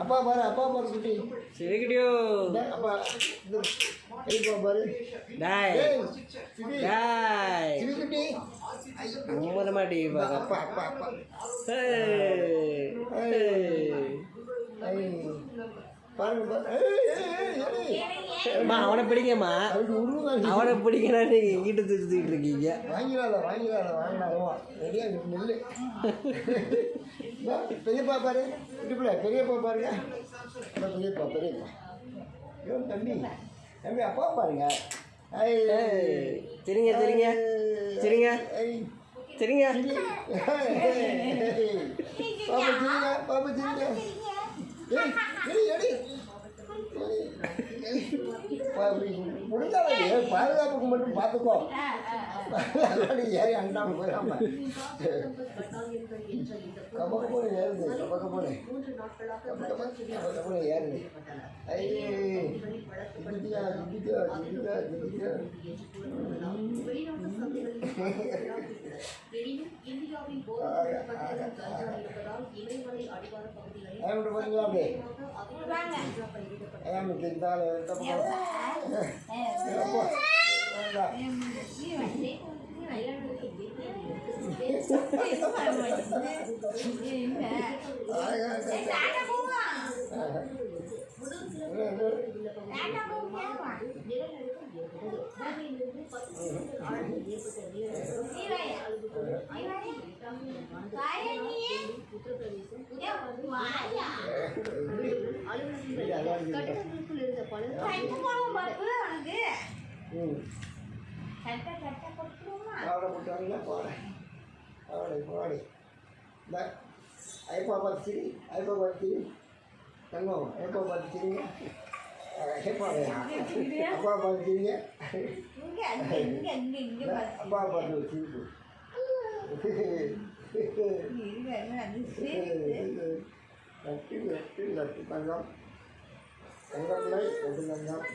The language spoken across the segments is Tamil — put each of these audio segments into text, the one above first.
அப்பா பாரு குட்டி சிரிக்கிட்டியோ அப்பா இது பாரு டாய் டாய் சிரிக்குட்டி மூட மாட்டி அப்பா அப்பா அப்பா பாருங்க அம்மா அவனை பிடிங்கம்மா அவனை பிடிக்கனா நீங்கள் இங்கிட்ட திருத்திக்கிட்டு இருக்கீங்க வாங்கினாதவா ரெடியாக நெல் பெரியப்பா பாரு இடுப்புல பெரியப்பா பாருங்க பெரியப்பா ஐயோ தம்பி அப்பா பாருங்க சரிங்க சரிங்க சரிங்க சரிங்க பாப்பா சரிங்க முடிஞ்சாலே பாதுகாப்புக்கு மட்டும் பார்த்துக்கோ ஏறி அண்டாம போயிடாம கபக்க போல ஏறுது கபக்க போல ஏறுது ஐப்பா பார்த்து தங்கம் ஐப்பா பார்த்து சரிங்க அப்பா பார்த்துங்க அப்பா பார்த்து சிரிப்பு லட்டு தங்கம் தங்கப்பிள்ளை லட்டு தங்கம்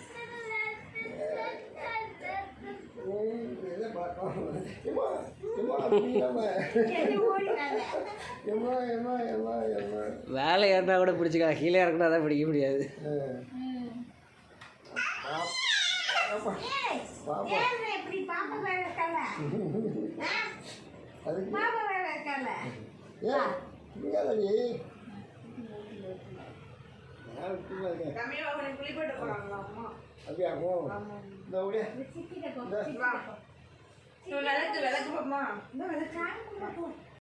வேலை ஏறினா கூட பிடிச்சிக்கலாம், கீழே இறக்குனா தான் பிடிக்க முடியாது. அப்படியா?